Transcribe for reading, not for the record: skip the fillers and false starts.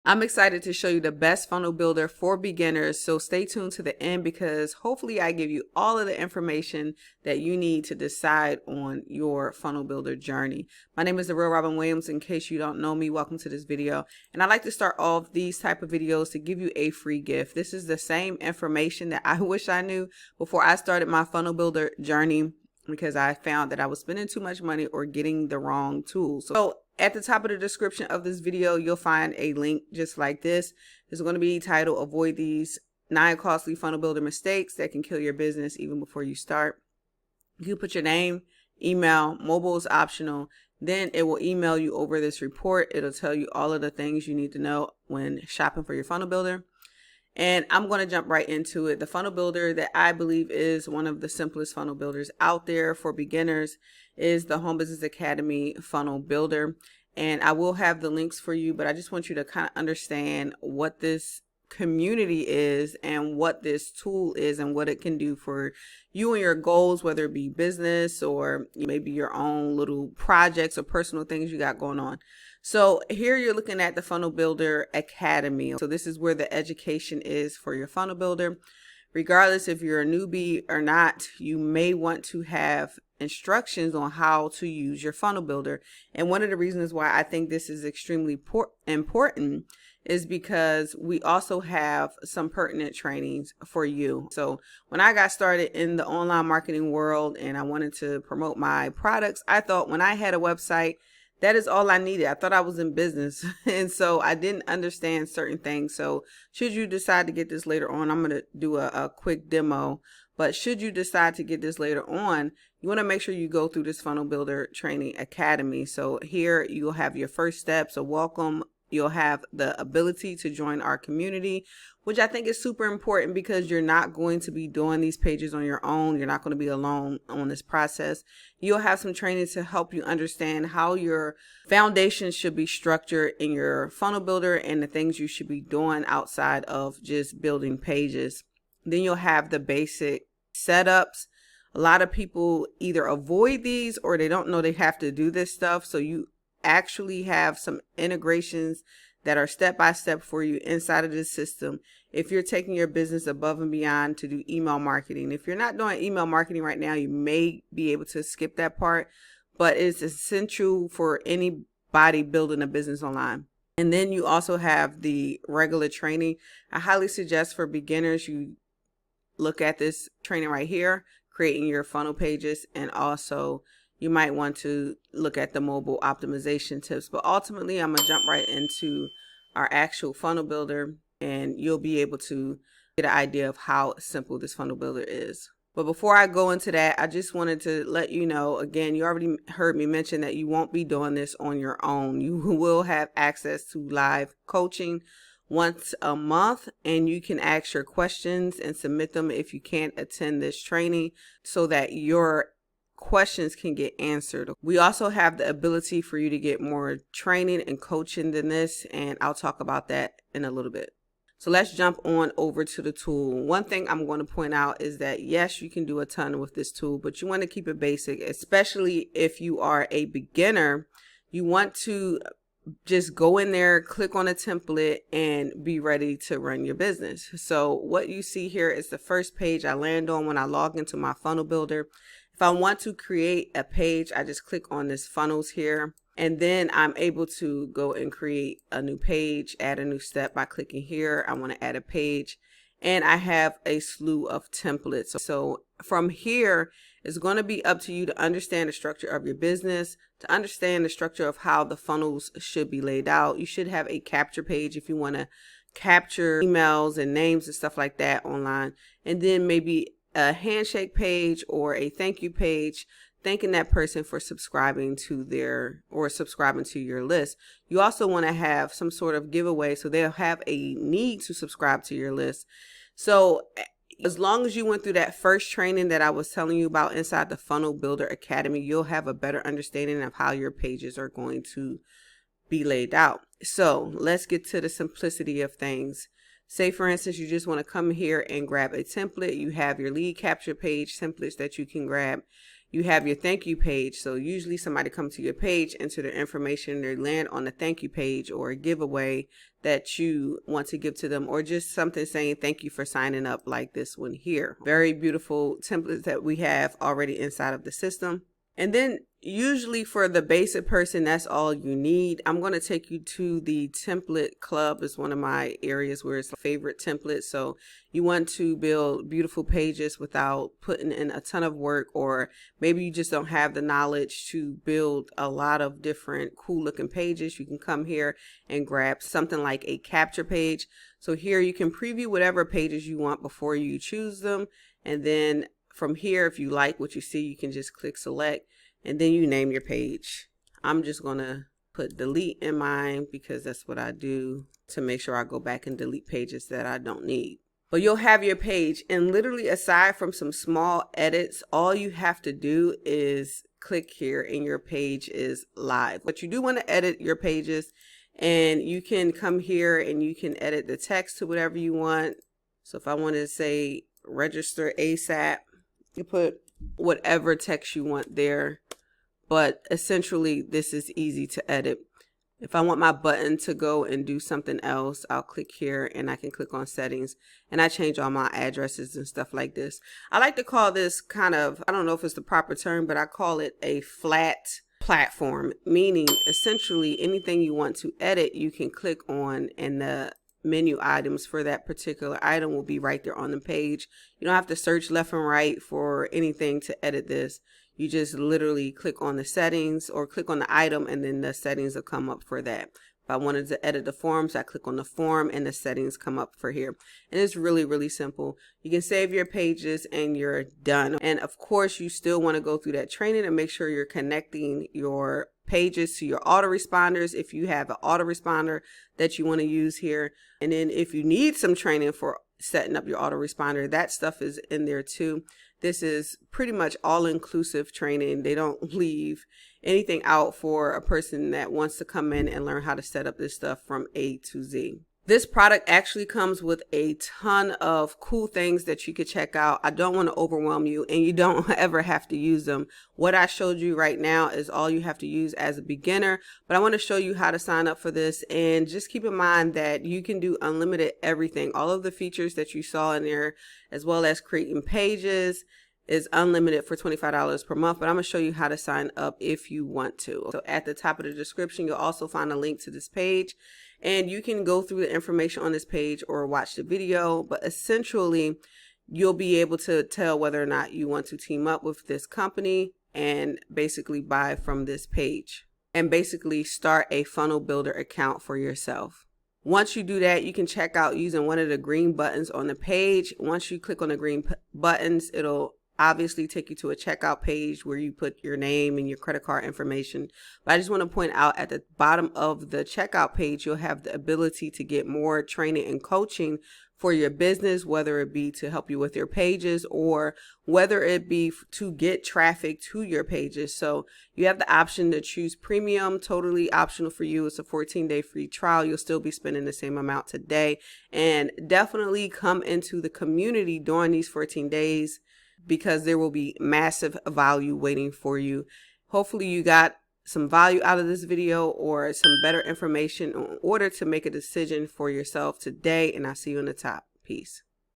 I'm excited to show you the best funnel builder for beginners, so stay tuned to the end because hopefully I give you all of the information that you need to decide on your funnel builder journey. My name is The Real Robin Williams. In case you don't know me, welcome to this video. And I like to start off these type of videos to give you a free gift. This is the same information that I wish I knew before I started my funnel builder journey, because I found that I was spending too much money or getting the wrong tools. So at the top of the description of this video, you'll find a link just like this. It's going to be titled Avoid These 9 Costly Funnel Builder Mistakes That Can Kill Your Business Even Before You Start. You put your name, email, mobile is optional. Then it will email you over this report. It'll tell you all of the things you need to know when shopping for your funnel builder. And I'm going to jump right into it. The funnel builder that I believe is one of the simplest funnel builders out there for beginners is the Home Business Academy Funnel Builder. And I will have the links for you, but I just want you to kind of understand what this community is and what this tool is and what it can do for you and your goals, whether it be business or maybe your own little projects or personal things you got going on. So here you're looking at the Funnel Builder Academy. So this is where the education is for your funnel builder. Regardless if you're a newbie or not, you may want to have instructions on how to use your funnel builder. And one of the reasons why I think this is extremely important is because we also have some pertinent trainings for you. So when I got started in the online marketing world and I wanted to promote my products, I thought when I had a website, that is all I needed. I thought I was in business. And so I didn't understand certain things. So should you decide to get this later on, I'm going to do a quick demo. But should you decide to get this later on, you want to make sure you go through this Funnel Builder Training Academy. So here you'll have your first steps, a welcome. You'll have the ability to join our community, which I think is super important because you're not going to be doing these pages on your own. You're not going to be alone on this process. You'll have some training to help you understand how your foundation should be structured in your funnel builder and the things you should be doing outside of just building pages. Then you'll have the basic setups. A lot of people either avoid these or they don't know they have to do this stuff. So you actually have some integrations that are step by step for you inside of this system. If you're taking your business above and beyond to do email marketing, if you're not doing email marketing right now, you may be able to skip that part, but it's essential for anybody building a business online. And then you also have the regular training. I highly suggest for beginners, you look at this training right here, creating your funnel pages, and also you might want to look at the mobile optimization tips. But ultimately, I'm going to jump right into our actual funnel builder, and you'll be able to get an idea of how simple this funnel builder is. But before I go into that, I just wanted to let you know, again, you already heard me mention that you won't be doing this on your own. You will have access to live coaching once a month, and you can ask your questions and submit them if you can't attend this training so that your questions can get answered. We also have the ability for you to get more training and coaching than this, and I'll talk about that in a little bit. So let's jump on over to the tool. One thing I'm going to point out is that yes, you can do a ton with this tool, but you want to keep it basic, especially if you are a beginner. You want to just go in there, click on a template, and be ready to run your business. So what you see here is the first page I land on when I log into my funnel builder. If I want to create a page, I just click on this funnels here, and then I'm able to go and create a new page, add a new step by clicking here. I want to add a page, and I have a slew of templates. So from here, it's going to be up to you to understand the structure of your business, to understand the structure of how the funnels should be laid out. You should have a capture page if you want to capture emails and names and stuff like that online, and then maybe a handshake page or a thank you page thanking that person for subscribing to your list. You also want to have some sort of giveaway so they'll have a need to subscribe to your list. So as long as you went through that first training that I was telling you about inside the Funnel Builder Academy, you'll have a better understanding of how your pages are going to be laid out. So let's get to the simplicity of things. Say, for instance, you just want to come here and grab a template. You have your lead capture page templates that you can grab. you have your thank you page. So usually somebody comes to your page, enter their information, they land on the thank you page or a giveaway that you want to give to them, or just something saying thank you for signing up, like this one here. Very beautiful templates that we have already inside of the system. And then usually for the basic person, that's all you need. I'm going to take you to the template club. It's one of my areas where it's a favorite template. So you want to build beautiful pages without putting in a ton of work, or maybe you just don't have the knowledge to build a lot of different cool looking pages. You can come here and grab something like a capture page. So here you can preview whatever pages you want before you choose them. And then from here, if you like what you see, you can just click select and then you name your page. I'm just gonna put delete in mine because that's what I do to make sure I go back and delete pages that I don't need. But you'll have your page, and literally aside from some small edits, all you have to do is click here and your page is live. But you do want to edit your pages, and you can come here and you can edit the text to whatever you want. So if I wanted to say register ASAP, you put whatever text you want there, but essentially this is easy to edit. If I want my button to go and do something else, I'll click here and I can click on settings and I change all my addresses and stuff like this. I like to call this kind of, I don't know if it's the proper term, but I call it a flat platform, meaning essentially anything you want to edit, you can click on, and the menu items for that particular item will be right there on the page. You don't have to search left and right for anything to edit this. You just literally click on the settings or click on the item, and then the settings will come up for that. If I wanted to edit the forms, I click on the form and the settings come up for here. And it's really, really simple. You can save your pages and you're done. And of course, you still want to go through that training and make sure you're connecting your pages to your autoresponders if you have an autoresponder that you want to use here. And then if you need some training for setting up your autoresponder, that stuff is in there too. This is pretty much all-inclusive training. They don't leave anything out for a person that wants to come in and learn how to set up this stuff from A to Z. This product actually comes with a ton of cool things that you could check out. I don't want to overwhelm you, and you don't ever have to use them. What I showed you right now is all you have to use as a beginner, but I want to show you how to sign up for this. And just keep in mind that you can do unlimited everything. All of the features that you saw in there, as well as creating pages, is unlimited for $25 per month, but I'm going to show you how to sign up if you want to. So at the top of the description, you'll also find a link to this page, and you can go through the information on this page or watch the video, but essentially you'll be able to tell whether or not you want to team up with this company and basically buy from this page and basically start a funnel builder account for yourself. Once you do that, you can check out using one of the green buttons on the page. Once you click on the green buttons, it'll obviously take you to a checkout page where you put your name and your credit card information. But I just want to point out at the bottom of the checkout page, you'll have the ability to get more training and coaching for your business, whether it be to help you with your pages or whether it be to get traffic to your pages. So you have the option to choose premium, totally optional for you. It's a 14-day free trial. You'll still be spending the same amount today, and definitely come into the community during these 14 days. Because there will be massive value waiting for you. Hopefully you got some value out of this video or some better information in order to make a decision for yourself today. And I'll see you on the top. Peace.